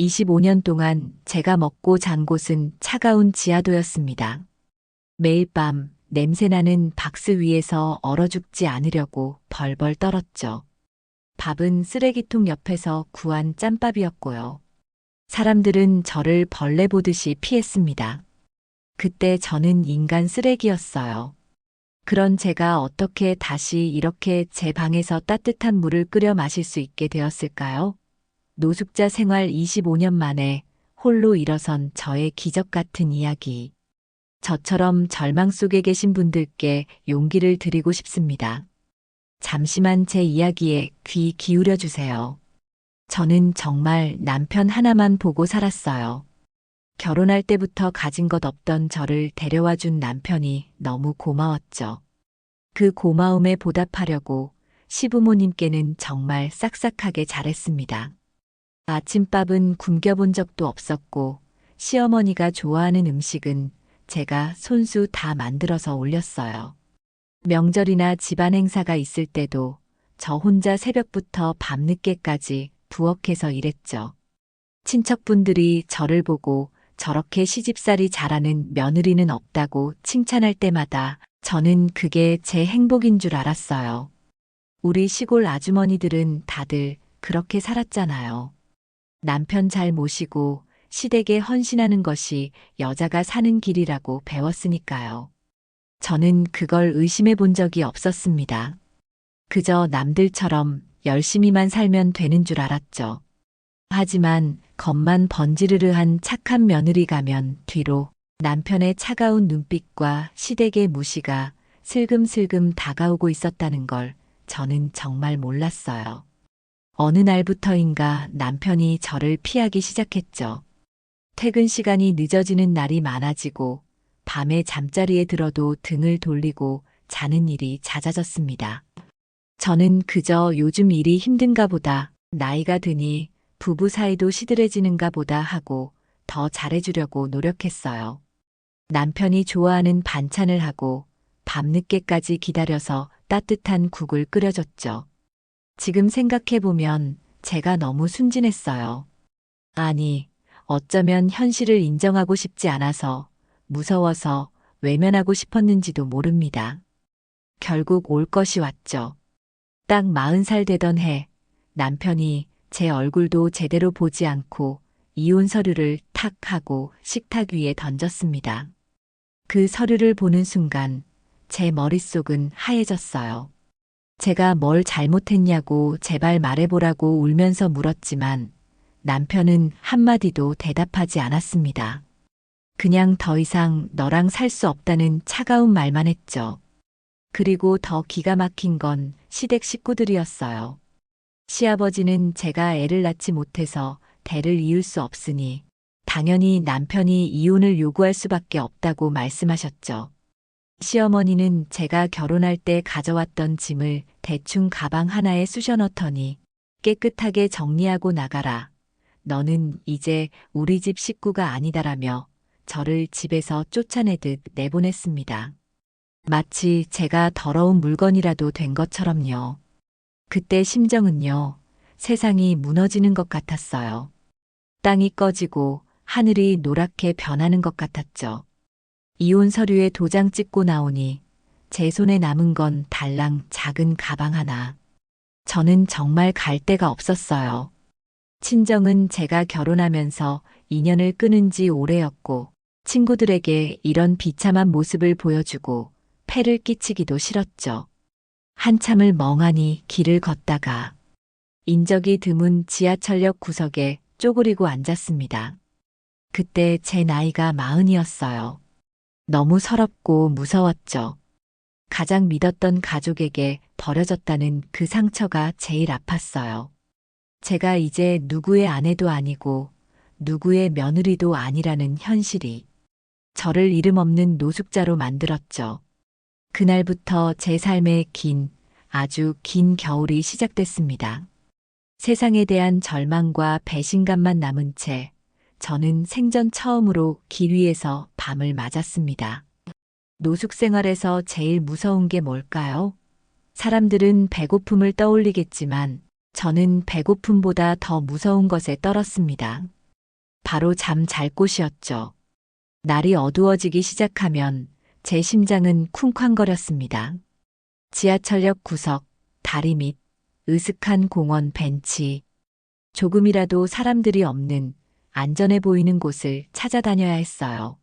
25년 동안 제가 먹고 잔 곳은 차가운 지하도였습니다. 매일 밤 냄새나는 박스 위에서 얼어 죽지 않으려고 벌벌 떨었죠. 밥은 쓰레기통 옆에서 구한 짬밥이었고요. 사람들은 저를 벌레 보듯이 피했습니다. 그때 저는 인간 쓰레기였어요. 그런 제가 어떻게 다시 이렇게 제 방에서 따뜻한 물을 끓여 마실 수 있게 되었을까요? 노숙자 생활 25년 만에 홀로 일어선 저의 기적 같은 이야기. 저처럼 절망 속에 계신 분들께 용기를 드리고 싶습니다. 잠시만 제 이야기에 귀 기울여 주세요. 저는 정말 남편 하나만 보고 살았어요. 결혼할 때부터 가진 것 없던 저를 데려와 준 남편이 너무 고마웠죠. 그 고마움에 보답하려고 시부모님께는 정말 싹싹하게 잘했습니다. 아침밥은 굶겨본 적도 없었고, 시어머니가 좋아하는 음식은 제가 손수 다 만들어서 올렸어요. 명절이나 집안 행사가 있을 때도 저 혼자 새벽부터 밤늦게까지 부엌에서 일했죠. 친척분들이 저를 보고 저렇게 시집살이 잘하는 며느리는 없다고 칭찬할 때마다 저는 그게 제 행복인 줄 알았어요. 우리 시골 아주머니들은 다들 그렇게 살았잖아요. 남편 잘 모시고 시댁에 헌신하는 것이 여자가 사는 길이라고 배웠으니까요. 저는 그걸 의심해 본 적이 없었습니다. 그저 남들처럼 열심히만 살면 되는 줄 알았죠. 하지만 겉만 번지르르한 착한 며느리 가면 뒤로 남편의 차가운 눈빛과 시댁의 무시가 슬금슬금 다가오고 있었다는 걸 저는 정말 몰랐어요. 어느 날부터인가 남편이 저를 피하기 시작했죠. 퇴근 시간이 늦어지는 날이 많아지고 밤에 잠자리에 들어도 등을 돌리고 자는 일이 잦아졌습니다. 저는 그저 요즘 일이 힘든가 보다, 나이가 드니 부부 사이도 시들해지는가 보다 하고 더 잘해주려고 노력했어요. 남편이 좋아하는 반찬을 하고 밤늦게까지 기다려서 따뜻한 국을 끓여줬죠. 지금 생각해보면 제가 너무 순진했어요. 아니, 어쩌면 현실을 인정하고 싶지 않아서, 무서워서 외면하고 싶었는지도 모릅니다. 결국 올 것이 왔죠. 딱 40살 되던 해, 남편이 제 얼굴도 제대로 보지 않고 이혼 서류를 탁 하고 식탁 위에 던졌습니다. 그 서류를 보는 순간 제 머릿속은 하얘졌어요. 제가 뭘 잘못했냐고 제발 말해보라고 울면서 물었지만 남편은 한마디도 대답하지 않았습니다. 그냥 더 이상 너랑 살 수 없다는 차가운 말만 했죠. 그리고 더 기가 막힌 건 시댁 식구들이었어요. 시아버지는 제가 애를 낳지 못해서 대를 이을 수 없으니 당연히 남편이 이혼을 요구할 수밖에 없다고 말씀하셨죠. 시어머니는 제가 결혼할 때 가져왔던 짐을 대충 가방 하나에 쑤셔 넣더니 깨끗하게 정리하고 나가라. 너는 이제 우리 집 식구가 아니다라며 저를 집에서 쫓아내듯 내보냈습니다. 마치 제가 더러운 물건이라도 된 것처럼요. 그때 심정은요, 세상이 무너지는 것 같았어요. 땅이 꺼지고 하늘이 노랗게 변하는 것 같았죠. 이혼 서류에 도장 찍고 나오니 제 손에 남은 건 달랑 작은 가방 하나. 저는 정말 갈 데가 없었어요. 친정은 제가 결혼하면서 인연을 끊은 지 오래였고 친구들에게 이런 비참한 모습을 보여주고 폐를 끼치기도 싫었죠. 한참을 멍하니 길을 걷다가 인적이 드문 지하철역 구석에 쪼그리고 앉았습니다. 그때 제 나이가 40이었어요. 너무 서럽고 무서웠죠. 가장 믿었던 가족에게 버려졌다는 그 상처가 제일 아팠어요. 제가 이제 누구의 아내도 아니고 누구의 며느리도 아니라는 현실이 저를 이름 없는 노숙자로 만들었죠. 그날부터 제 삶의 아주 긴 겨울이 시작됐습니다. 세상에 대한 절망과 배신감만 남은 채 저는 생전 처음으로 길 위에서 밤을 맞았습니다. 노숙 생활에서 제일 무서운 게 뭘까요? 사람들은 배고픔을 떠올리겠지만 저는 배고픔보다 더 무서운 것에 떨었습니다. 바로 잠 잘 곳이었죠. 날이 어두워지기 시작하면 제 심장은 쿵쾅거렸습니다. 지하철역 구석, 다리 밑, 으슥한 공원 벤치. 조금이라도 사람들이 없는 안전해 보이는 곳을 찾아다녀야 했어요.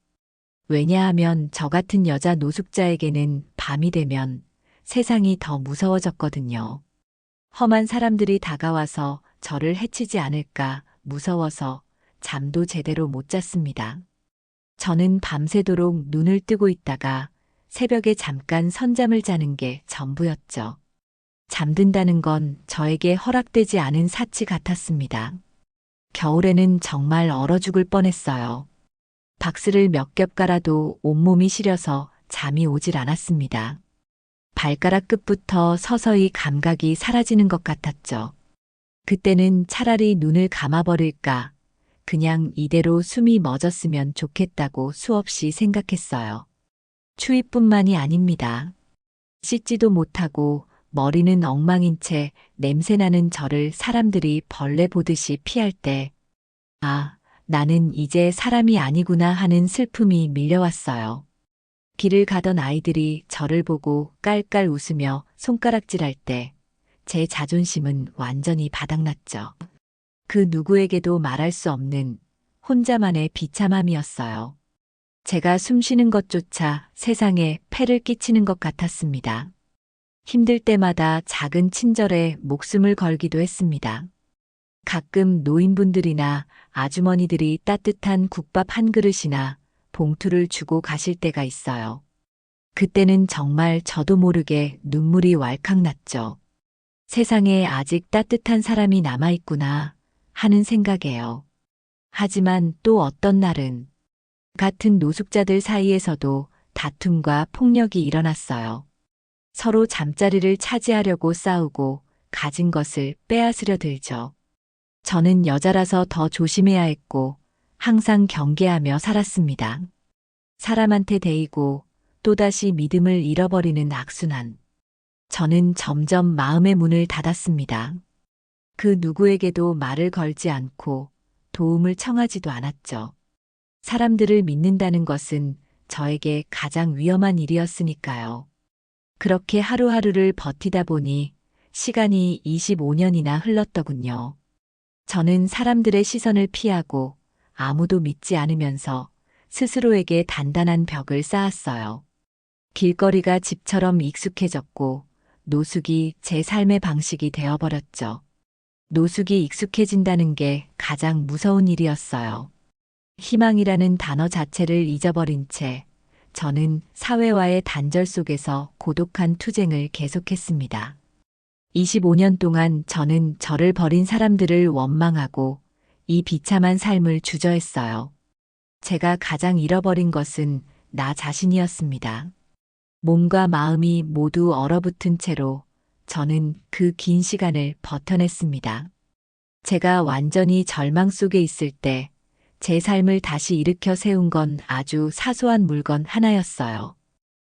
왜냐하면 저 같은 여자 노숙자에게는 밤이 되면 세상이 더 무서워졌거든요. 험한 사람들이 다가와서 저를 해치지 않을까 무서워서 잠도 제대로 못 잤습니다. 저는 밤새도록 눈을 뜨고 있다가 새벽에 잠깐 선잠을 자는 게 전부였죠. 잠든다는 건 저에게 허락되지 않은 사치 같았습니다. 겨울에는 정말 얼어 죽을 뻔했어요. 박스를 몇 겹 깔아도 온몸이 시려서 잠이 오질 않았습니다. 발가락 끝부터 서서히 감각이 사라지는 것 같았죠. 그때는 차라리 눈을 감아버릴까, 그냥 이대로 숨이 멎었으면 좋겠다고 수없이 생각했어요. 추위뿐만이 아닙니다. 씻지도 못하고 머리는 엉망인 채 냄새나는 저를 사람들이 벌레 보듯이 피할 때, 아, 나는 이제 사람이 아니구나 하는 슬픔이 밀려왔어요. 길을 가던 아이들이 저를 보고 깔깔 웃으며 손가락질할 때 제 자존심은 완전히 바닥났죠. 그 누구에게도 말할 수 없는 혼자만의 비참함이었어요. 제가 숨 쉬는 것조차 세상에 폐를 끼치는 것 같았습니다. 힘들 때마다 작은 친절에 목숨을 걸기도 했습니다. 가끔 노인분들이나 아주머니들이 따뜻한 국밥 한 그릇이나 봉투를 주고 가실 때가 있어요. 그때는 정말 저도 모르게 눈물이 왈칵 났죠. 세상에 아직 따뜻한 사람이 남아있구나 하는 생각에요. 하지만 또 어떤 날은 같은 노숙자들 사이에서도 다툼과 폭력이 일어났어요. 서로 잠자리를 차지하려고 싸우고 가진 것을 빼앗으려 들죠. 저는 여자라서 더 조심해야 했고 항상 경계하며 살았습니다. 사람한테 대이고 또다시 믿음을 잃어버리는 악순환. 저는 점점 마음의 문을 닫았습니다. 그 누구에게도 말을 걸지 않고 도움을 청하지도 않았죠. 사람들을 믿는다는 것은 저에게 가장 위험한 일이었으니까요. 그렇게 하루하루를 버티다 보니 시간이 25년이나 흘렀더군요. 저는 사람들의 시선을 피하고 아무도 믿지 않으면서 스스로에게 단단한 벽을 쌓았어요. 길거리가 집처럼 익숙해졌고 노숙이 제 삶의 방식이 되어버렸죠. 노숙이 익숙해진다는 게 가장 무서운 일이었어요. 희망이라는 단어 자체를 잊어버린 채 저는 사회와의 단절 속에서 고독한 투쟁을 계속했습니다. 25년 동안 저는 저를 버린 사람들을 원망하고 이 비참한 삶을 주저했어요. 제가 가장 잃어버린 것은 나 자신이었습니다. 몸과 마음이 모두 얼어붙은 채로 저는 그 긴 시간을 버텨냈습니다. 제가 완전히 절망 속에 있을 때 제 삶을 다시 일으켜 세운 건 아주 사소한 물건 하나였어요.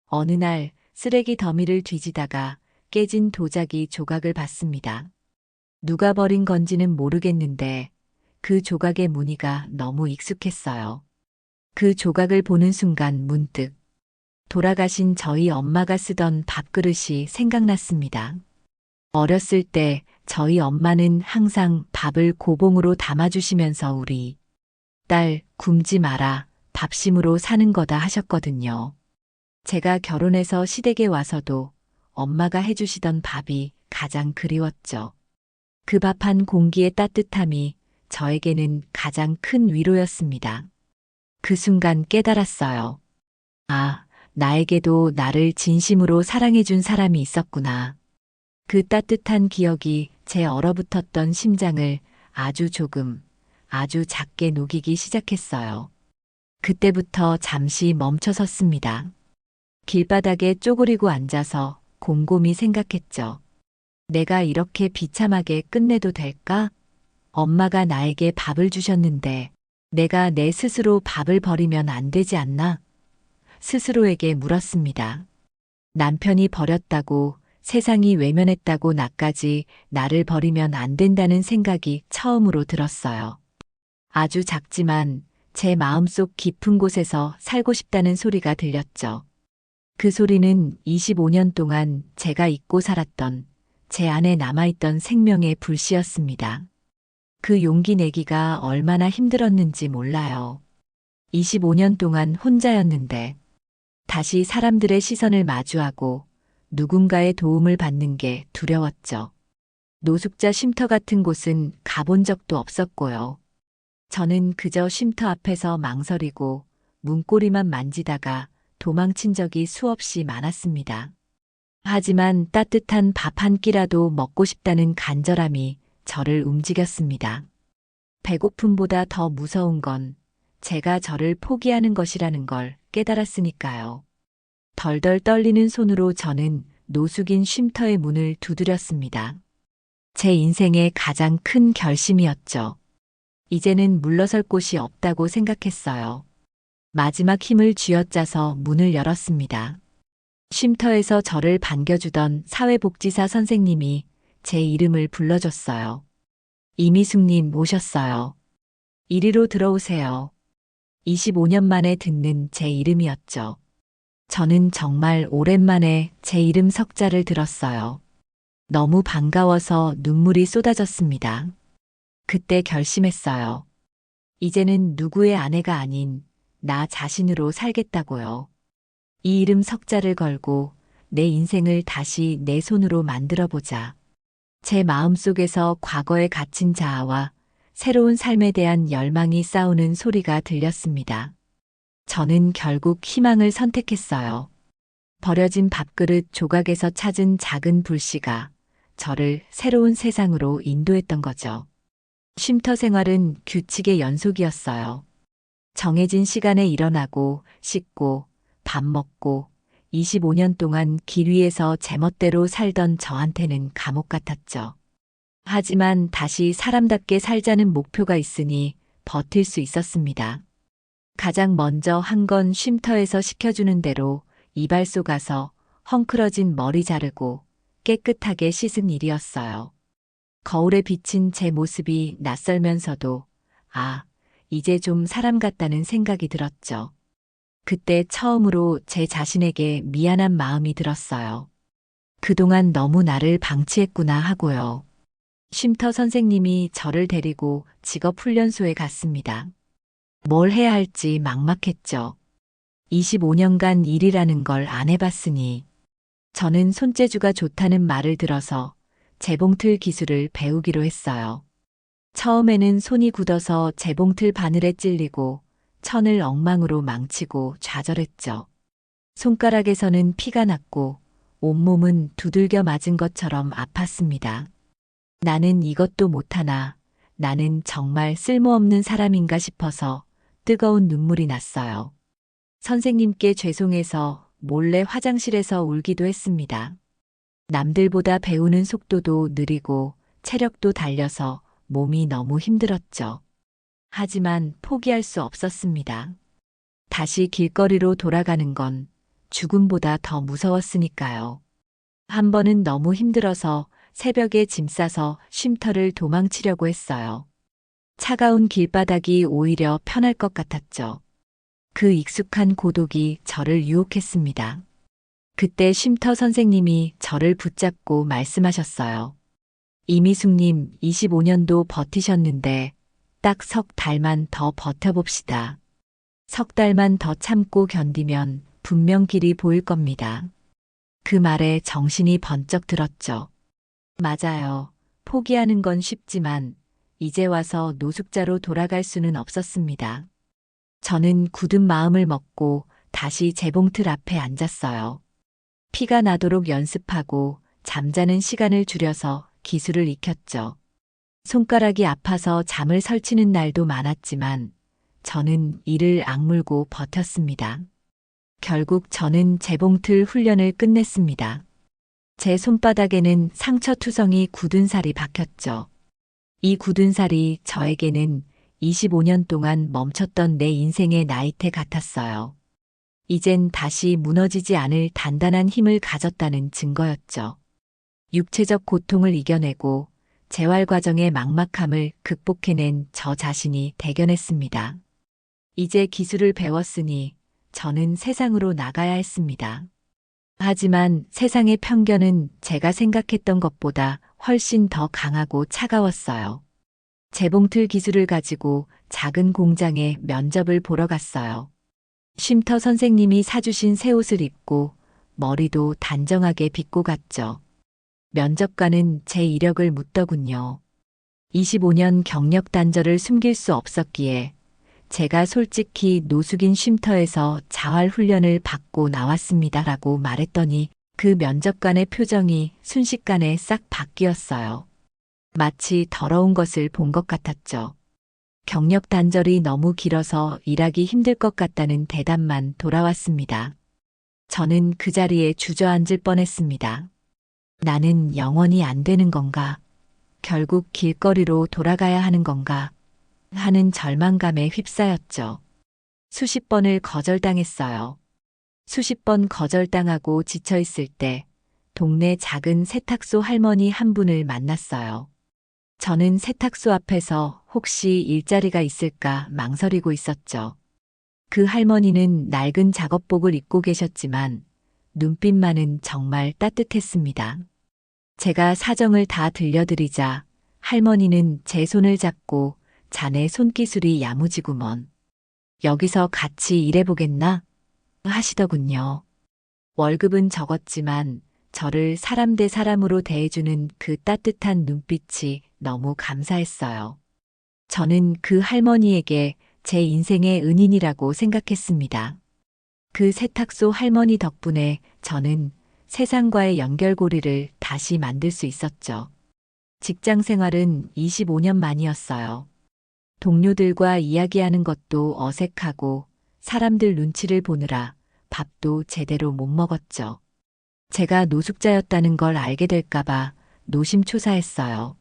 어느 날 쓰레기 더미를 뒤지다가 깨진 도자기 조각을 봤습니다. 누가 버린 건지는 모르겠는데 그 조각의 무늬가 너무 익숙했어요. 그 조각을 보는 순간 문득 돌아가신 저희 엄마가 쓰던 밥그릇이 생각났습니다. 어렸을 때 저희 엄마는 항상 밥을 고봉으로 담아주시면서 우리 딸 굶지 마라 밥심으로 사는 거다 하셨거든요. 제가 결혼해서 시댁에 와서도 엄마가 해주시던 밥이 가장 그리웠죠. 그 밥 한 공기의 따뜻함이 저에게는 가장 큰 위로였습니다. 그 순간 깨달았어요. 아, 나에게도 나를 진심으로 사랑해준 사람이 있었구나. 그 따뜻한 기억이 제 얼어붙었던 심장을 아주 조금, 아주 작게 녹이기 시작했어요. 그때부터 잠시 멈춰섰습니다. 길바닥에 쪼그리고 앉아서 곰곰이 생각했죠. 내가 이렇게 비참하게 끝내도 될까? 엄마가 나에게 밥을 주셨는데 내가 내 스스로 밥을 버리면 안 되지 않나? 스스로에게 물었습니다. 남편이 버렸다고 세상이 외면했다고 나까지 나를 버리면 안 된다는 생각이 처음으로 들었어요. 아주 작지만 제 마음속 깊은 곳에서 살고 싶다는 소리가 들렸죠. 그 소리는 25년 동안 제가 잊고 살았던 제 안에 남아있던 생명의 불씨였습니다. 그 용기 내기가 얼마나 힘들었는지 몰라요. 25년 동안 혼자였는데 다시 사람들의 시선을 마주하고 누군가의 도움을 받는 게 두려웠죠. 노숙자 쉼터 같은 곳은 가본 적도 없었고요. 저는 그저 쉼터 앞에서 망설이고 문고리만 만지다가 도망친 적이 수없이 많았습니다. 하지만 따뜻한 밥 한 끼라도 먹고 싶다는 간절함이 저를 움직였습니다. 배고픔보다 더 무서운 건 제가 저를 포기하는 것이라는 걸 깨달았으니까요. 덜덜 떨리는 손으로 저는 노숙인 쉼터의 문을 두드렸습니다. 제 인생의 가장 큰 결심이었죠. 이제는 물러설 곳이 없다고 생각했어요. 마지막 힘을 쥐어짜서 문을 열었습니다. 쉼터에서 저를 반겨주던 사회복지사 선생님이 제 이름을 불러줬어요. 이미숙님 오셨어요. 이리로 들어오세요. 25년 만에 듣는 제 이름이었죠. 저는 정말 오랜만에 제 이름 석자를 들었어요. 너무 반가워서 눈물이 쏟아졌습니다. 그때 결심했어요. 이제는 누구의 아내가 아닌 나 자신으로 살겠다고요. 이 이름 석자를 걸고 내 인생을 다시 내 손으로 만들어보자. 제 마음속에서 과거에 갇힌 자아와 새로운 삶에 대한 열망이 싸우는 소리가 들렸습니다. 저는 결국 희망을 선택했어요. 버려진 밥그릇 조각에서 찾은 작은 불씨가 저를 새로운 세상으로 인도했던 거죠. 쉼터 생활은 규칙의 연속이었어요. 정해진 시간에 일어나고 씻고 밥 먹고 25년 동안 길 위에서 제멋대로 살던 저한테는 감옥 같았죠. 하지만 다시 사람답게 살자는 목표가 있으니 버틸 수 있었습니다. 가장 먼저 한 건 쉼터에서 시켜주는 대로 이발소 가서 헝클어진 머리 자르고 깨끗하게 씻은 일이었어요. 거울에 비친 제 모습이 낯설면서도 이제 좀 사람 같다는 생각이 들었죠. 그때 처음으로 제 자신에게 미안한 마음이 들었어요. 그동안 너무 나를 방치했구나 하고요. 쉼터 선생님이 저를 데리고 직업훈련소에 갔습니다. 뭘 해야 할지 막막했죠. 25년간 일이라는 걸 안 해봤으니 저는 손재주가 좋다는 말을 들어서 재봉틀 기술을 배우기로 했어요. 처음에는 손이 굳어서 재봉틀 바늘에 찔리고 천을 엉망으로 망치고 좌절했죠. 손가락에서는 피가 났고 온몸은 두들겨 맞은 것처럼 아팠습니다. 나는 이것도 못하나, 나는 정말 쓸모없는 사람인가 싶어서 뜨거운 눈물이 났어요. 선생님께 죄송해서 몰래 화장실에서 울기도 했습니다. 남들보다 배우는 속도도 느리고 체력도 달려서 몸이 너무 힘들었죠. 하지만 포기할 수 없었습니다. 다시 길거리로 돌아가는 건 죽음보다 더 무서웠으니까요. 한 번은 너무 힘들어서 새벽에 짐 싸서 쉼터를 도망치려고 했어요. 차가운 길바닥이 오히려 편할 것 같았죠. 그 익숙한 고독이 저를 유혹했습니다. 그때 쉼터 선생님이 저를 붙잡고 말씀하셨어요. 이미숙님 25년도 버티셨는데 딱 석 달만 더 버텨봅시다. 석 달만 더 참고 견디면 분명 길이 보일 겁니다. 그 말에 정신이 번쩍 들었죠. 맞아요. 포기하는 건 쉽지만 이제 와서 노숙자로 돌아갈 수는 없었습니다. 저는 굳은 마음을 먹고 다시 재봉틀 앞에 앉았어요. 피가 나도록 연습하고 잠자는 시간을 줄여서 기술을 익혔죠. 손가락이 아파서 잠을 설치는 날도 많았지만 저는 이를 악물고 버텼습니다. 결국 저는 재봉틀 훈련을 끝냈습니다. 제 손바닥에는 상처투성이 굳은 살이 박혔죠. 이 굳은 살이 저에게는 25년 동안 멈췄던 내 인생의 나이테 같았어요. 이젠 다시 무너지지 않을 단단한 힘을 가졌다는 증거였죠. 육체적 고통을 이겨내고 재활 과정의 막막함을 극복해낸 저 자신이 대견했습니다. 이제 기술을 배웠으니 저는 세상으로 나가야 했습니다. 하지만 세상의 편견은 제가 생각했던 것보다 훨씬 더 강하고 차가웠어요. 재봉틀 기술을 가지고 작은 공장에 면접을 보러 갔어요. 쉼터 선생님이 사주신 새 옷을 입고 머리도 단정하게 빗고 갔죠. 면접관은 제 이력을 묻더군요. 25년 경력 단절을 숨길 수 없었기에 제가 솔직히 노숙인 쉼터에서 자활훈련을 받고 나왔습니다라고 말했더니 그 면접관의 표정이 순식간에 싹 바뀌었어요. 마치 더러운 것을 본 것 같았죠. 경력 단절이 너무 길어서 일하기 힘들 것 같다는 대답만 돌아왔습니다. 저는 그 자리에 주저앉을 뻔했습니다. 나는 영원히 안 되는 건가? 결국 길거리로 돌아가야 하는 건가? 하는 절망감에 휩싸였죠. 수십 번을 거절당했어요. 수십 번 거절당하고 지쳐있을 때 동네 작은 세탁소 할머니 한 분을 만났어요. 저는 세탁소 앞에서 혹시 일자리가 있을까 망설이고 있었죠. 그 할머니는 낡은 작업복을 입고 계셨지만 눈빛만은 정말 따뜻했습니다. 제가 사정을 다 들려드리자 할머니는 제 손을 잡고 자네 손기술이 야무지구먼. 여기서 같이 일해보겠나? 하시더군요. 월급은 적었지만 저를 사람 대 사람으로 대해주는 그 따뜻한 눈빛이 너무 감사했어요. 저는 그 할머니에게 제 인생의 은인이라고 생각했습니다. 그 세탁소 할머니 덕분에 저는 세상과의 연결고리를 다시 만들 수 있었죠. 직장 생활은 25년 만이었어요. 동료들과 이야기하는 것도 어색하고 사람들 눈치를 보느라 밥도 제대로 못 먹었죠. 제가 노숙자였다는 걸 알게 될까봐 노심초사했어요.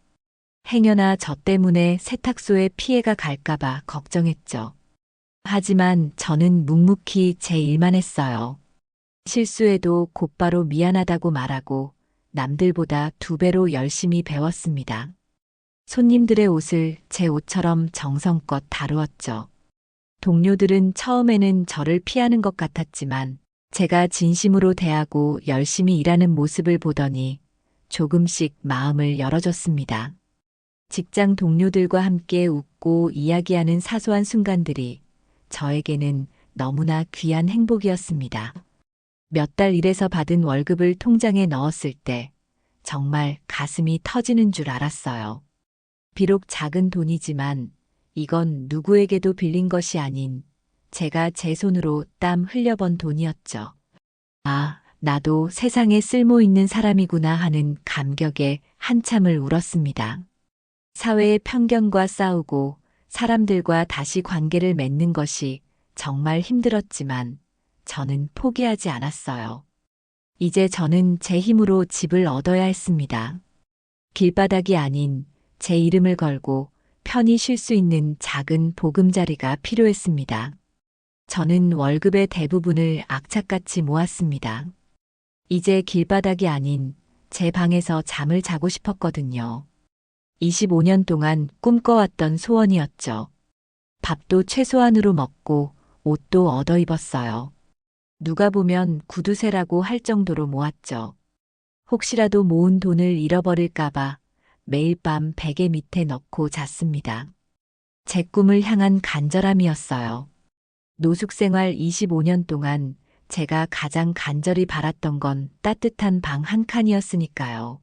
행여나 저 때문에 세탁소에 피해가 갈까봐 걱정했죠. 하지만 저는 묵묵히 제 일만 했어요. 실수해도 곧바로 미안하다고 말하고 남들보다 2배로 열심히 배웠습니다. 손님들의 옷을 제 옷처럼 정성껏 다루었죠. 동료들은 처음에는 저를 피하는 것 같았지만 제가 진심으로 대하고 열심히 일하는 모습을 보더니 조금씩 마음을 열어줬습니다. 직장 동료들과 함께 웃고 이야기하는 사소한 순간들이 저에게는 너무나 귀한 행복이었습니다. 몇 달 일해서 받은 월급을 통장에 넣었을 때 정말 가슴이 터지는 줄 알았어요. 비록 작은 돈이지만 이건 누구에게도 빌린 것이 아닌 제가 제 손으로 땀 흘려번 돈이었죠. 아, 나도 세상에 쓸모 있는 사람이구나 하는 감격에 한참을 울었습니다. 사회의 편견과 싸우고 사람들과 다시 관계를 맺는 것이 정말 힘들었지만 저는 포기하지 않았어요. 이제 저는 제 힘으로 집을 얻어야 했습니다. 길바닥이 아닌 제 이름을 걸고 편히 쉴 수 있는 작은 보금자리가 필요했습니다. 저는 월급의 대부분을 악착같이 모았습니다. 이제 길바닥이 아닌 제 방에서 잠을 자고 싶었거든요. 25년 동안 꿈꿔왔던 소원이었죠. 밥도 최소한으로 먹고 옷도 얻어 입었어요. 누가 보면 구두쇠라고 할 정도로 모았죠. 혹시라도 모은 돈을 잃어버릴까봐 매일 밤 베개 밑에 넣고 잤습니다. 제 꿈을 향한 간절함이었어요. 노숙 생활 25년 동안 제가 가장 간절히 바랐던 건 따뜻한 방 한 칸이었으니까요.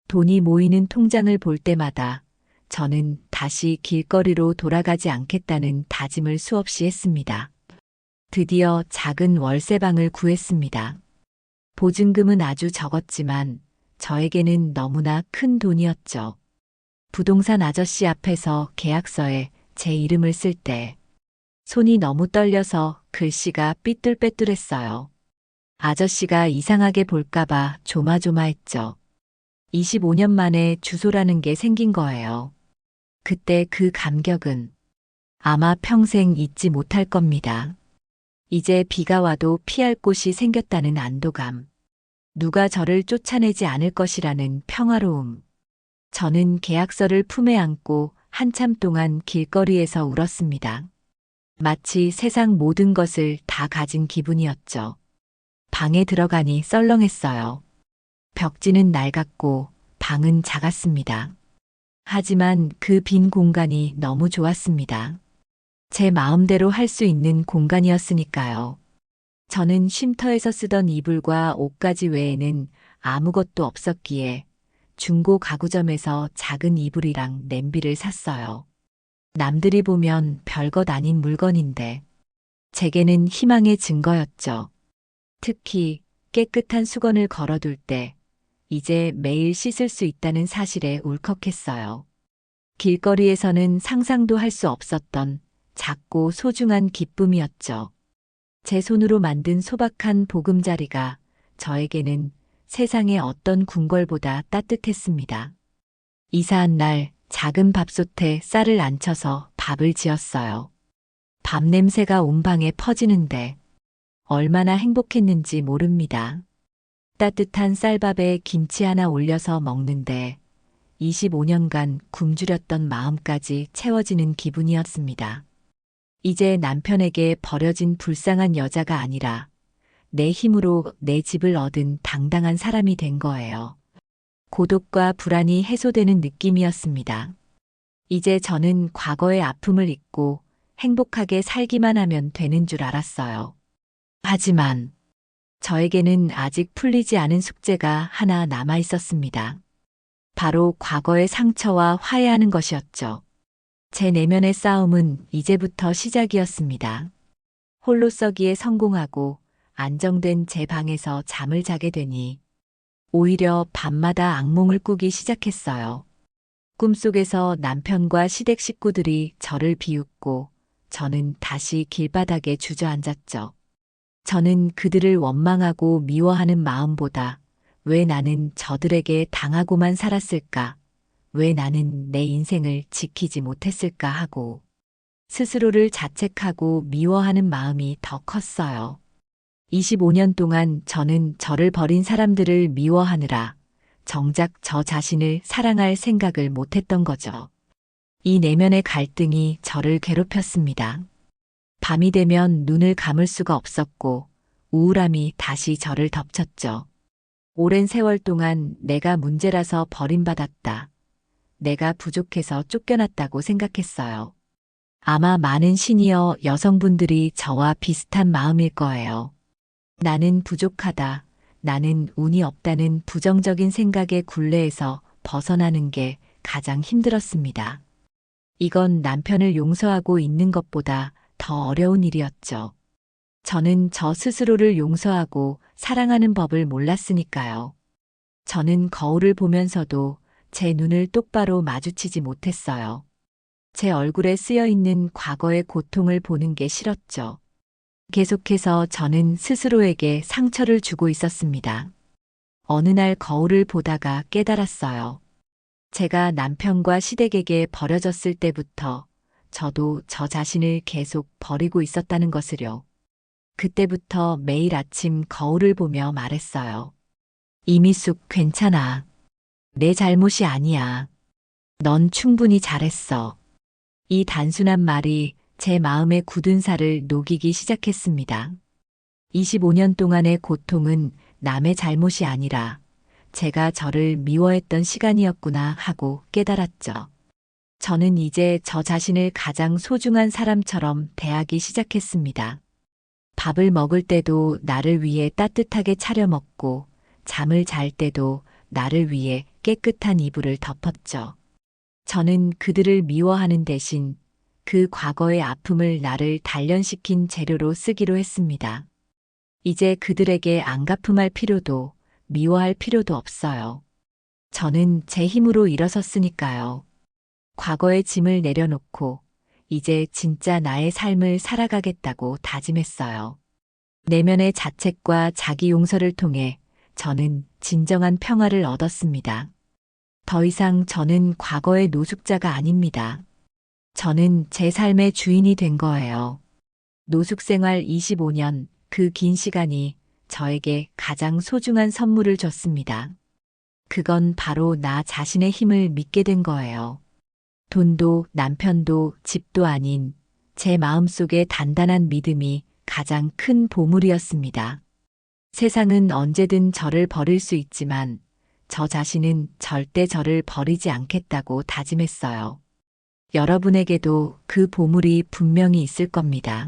돈이 모이는 통장을 볼 때마다 저는 다시 길거리로 돌아가지 않겠다는 다짐을 수없이 했습니다. 드디어 작은 월세방을 구했습니다. 보증금은 아주 적었지만 저에게는 너무나 큰 돈이었죠. 부동산 아저씨 앞에서 계약서에 제 이름을 쓸 때 손이 너무 떨려서 글씨가 삐뚤빼뚤했어요. 아저씨가 이상하게 볼까봐 조마조마했죠. 25년 만에 주소라는 게 생긴 거예요. 그때 그 감격은 아마 평생 잊지 못할 겁니다. 이제 비가 와도 피할 곳이 생겼다는 안도감. 누가 저를 쫓아내지 않을 것이라는 평화로움. 저는 계약서를 품에 안고 한참 동안 길거리에서 울었습니다. 마치 세상 모든 것을 다 가진 기분이었죠. 방에 들어가니 썰렁했어요. 벽지는 낡았고 방은 작았습니다. 하지만 그 빈 공간이 너무 좋았습니다. 제 마음대로 할 수 있는 공간이었으니까요. 저는 쉼터에서 쓰던 이불과 옷가지 외에는 아무것도 없었기에 중고 가구점에서 작은 이불이랑 냄비를 샀어요. 남들이 보면 별것 아닌 물건인데 제게는 희망의 증거였죠. 특히 깨끗한 수건을 걸어둘 때 이제 매일 씻을 수 있다는 사실에 울컥했어요. 길거리에서는 상상도 할 수 없었던 작고 소중한 기쁨이었죠. 제 손으로 만든 소박한 보금자리가 저에게는 세상의 어떤 궁궐보다 따뜻했습니다. 이사한 날 작은 밥솥에 쌀을 안쳐서 밥을 지었어요. 밥 냄새가 온 방에 퍼지는데 얼마나 행복했는지 모릅니다. 따뜻한 쌀밥에 김치 하나 올려서 먹는데 25년간 굶주렸던 마음까지 채워지는 기분이었습니다. 이제 남편에게 버려진 불쌍한 여자가 아니라 내 힘으로 내 집을 얻은 당당한 사람이 된 거예요. 고독과 불안이 해소되는 느낌이었습니다. 이제 저는 과거의 아픔을 잊고 행복하게 살기만 하면 되는 줄 알았어요. 하지만 저에게는 아직 풀리지 않은 숙제가 하나 남아 있었습니다. 바로 과거의 상처와 화해하는 것이었죠. 제 내면의 싸움은 이제부터 시작이었습니다. 홀로 서기에 성공하고 안정된 제 방에서 잠을 자게 되니 오히려 밤마다 악몽을 꾸기 시작했어요. 꿈속에서 남편과 시댁 식구들이 저를 비웃고 저는 다시 길바닥에 주저앉았죠. 저는 그들을 원망하고 미워하는 마음보다 왜 나는 저들에게 당하고만 살았을까? 왜 나는 내 인생을 지키지 못했을까 하고 스스로를 자책하고 미워하는 마음이 더 컸어요. 25년 동안 저는 저를 버린 사람들을 미워하느라 정작 저 자신을 사랑할 생각을 못했던 거죠. 이 내면의 갈등이 저를 괴롭혔습니다. 밤이 되면 눈을 감을 수가 없었고 우울함이 다시 저를 덮쳤죠. 오랜 세월 동안 내가 문제라서 버림받았다. 내가 부족해서 쫓겨났다고 생각했어요. 아마 많은 시니어 여성분들이 저와 비슷한 마음일 거예요. 나는 부족하다. 나는 운이 없다는 부정적인 생각의 굴레에서 벗어나는 게 가장 힘들었습니다. 이건 남편을 용서하고 있는 것보다 더 어려운 일이었죠. 저는 저 스스로를 용서하고 사랑하는 법을 몰랐으니까요. 저는 거울을 보면서도 제 눈을 똑바로 마주치지 못했어요. 제 얼굴에 쓰여 있는 과거의 고통을 보는 게 싫었죠. 계속해서 저는 스스로에게 상처를 주고 있었습니다. 어느 날 거울을 보다가 깨달았어요. 제가 남편과 시댁에게 버려졌을 때부터 저도 저 자신을 계속 버리고 있었다는 것을요. 그때부터 매일 아침 거울을 보며 말했어요. 이미숙, 괜찮아. 내 잘못이 아니야. 넌 충분히 잘했어. 이 단순한 말이 제 마음의 굳은 살을 녹이기 시작했습니다. 25년 동안의 고통은 남의 잘못이 아니라 제가 저를 미워했던 시간이었구나 하고 깨달았죠. 저는 이제 저 자신을 가장 소중한 사람처럼 대하기 시작했습니다. 밥을 먹을 때도 나를 위해 따뜻하게 차려 먹고 잠을 잘 때도 나를 위해 깨끗한 이불을 덮었죠. 저는 그들을 미워하는 대신 그 과거의 아픔을 나를 단련시킨 재료로 쓰기로 했습니다. 이제 그들에게 안갚음할 필요도 미워할 필요도 없어요. 저는 제 힘으로 일어섰으니까요. 과거의 짐을 내려놓고 이제 진짜 나의 삶을 살아가겠다고 다짐했어요. 내면의 자책과 자기 용서를 통해 저는 진정한 평화를 얻었습니다. 더 이상 저는 과거의 노숙자가 아닙니다. 저는 제 삶의 주인이 된 거예요. 노숙 생활 25년, 그 긴 시간이 저에게 가장 소중한 선물을 줬습니다. 그건 바로 나 자신의 힘을 믿게 된 거예요. 돈도 남편도 집도 아닌 제 마음속의 단단한 믿음이 가장 큰 보물이었습니다. 세상은 언제든 저를 버릴 수 있지만 저 자신은 절대 저를 버리지 않겠다고 다짐했어요. 여러분에게도 그 보물이 분명히 있을 겁니다.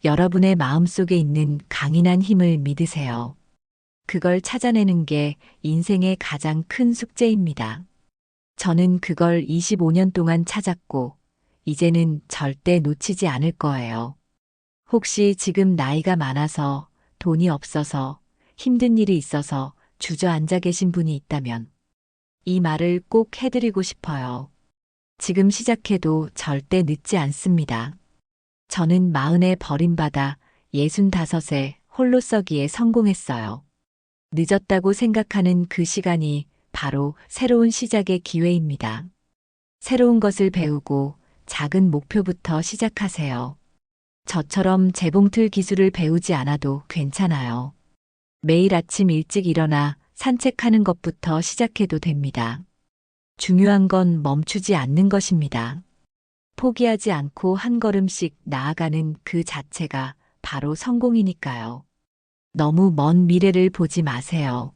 여러분의 마음속에 있는 강인한 힘을 믿으세요. 그걸 찾아내는 게 인생의 가장 큰 숙제입니다. 저는 그걸 25년 동안 찾았고, 이제는 절대 놓치지 않을 거예요. 혹시 지금 나이가 많아서, 돈이 없어서, 힘든 일이 있어서 주저앉아 계신 분이 있다면, 이 말을 꼭 해드리고 싶어요. 지금 시작해도 절대 늦지 않습니다. 저는 40에 버림받아 65에 홀로 서기에 성공했어요. 늦었다고 생각하는 그 시간이 바로 새로운 시작의 기회입니다. 새로운 것을 배우고 작은 목표부터 시작하세요. 저처럼 재봉틀 기술을 배우지 않아도 괜찮아요. 매일 아침 일찍 일어나 산책하는 것부터 시작해도 됩니다. 중요한 건 멈추지 않는 것입니다. 포기하지 않고 한 걸음씩 나아가는 그 자체가 바로 성공이니까요. 너무 먼 미래를 보지 마세요.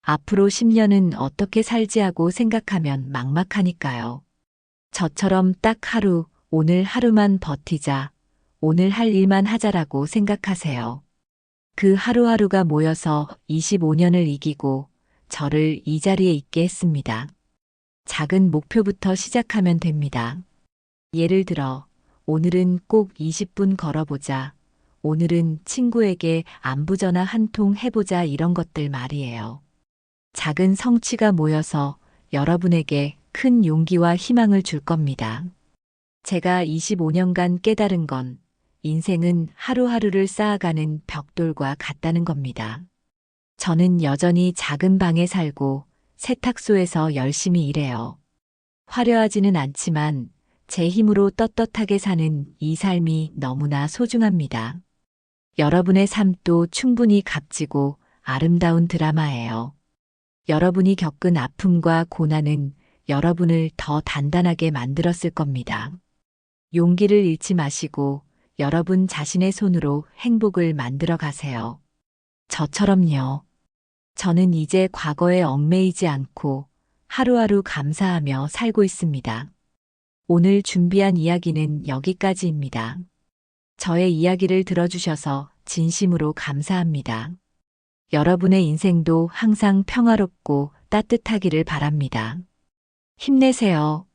앞으로 10년은 어떻게 살지 하고 생각하면 막막하니까요. 저처럼 딱 하루, 오늘 하루만 버티자, 오늘 할 일만 하자라고 생각하세요. 그 하루하루가 모여서 25년을 이기고 저를 이 자리에 있게 했습니다. 작은 목표부터 시작하면 됩니다. 예를 들어, 오늘은 꼭 20분 걸어보자. 오늘은 친구에게 안부전화 한 통 해보자 이런 것들 말이에요. 작은 성취가 모여서 여러분에게 큰 용기와 희망을 줄 겁니다. 제가 25년간 깨달은 건 인생은 하루하루를 쌓아가는 벽돌과 같다는 겁니다. 저는 여전히 작은 방에 살고 세탁소에서 열심히 일해요. 화려하지는 않지만 제 힘으로 떳떳하게 사는 이 삶이 너무나 소중합니다. 여러분의 삶도 충분히 값지고 아름다운 드라마예요. 여러분이 겪은 아픔과 고난은 여러분을 더 단단하게 만들었을 겁니다. 용기를 잃지 마시고 여러분 자신의 손으로 행복을 만들어 가세요. 저처럼요. 저는 이제 과거에 얽매이지 않고 하루하루 감사하며 살고 있습니다. 오늘 준비한 이야기는 여기까지입니다. 저의 이야기를 들어주셔서 진심으로 감사합니다. 여러분의 인생도 항상 평화롭고 따뜻하기를 바랍니다. 힘내세요.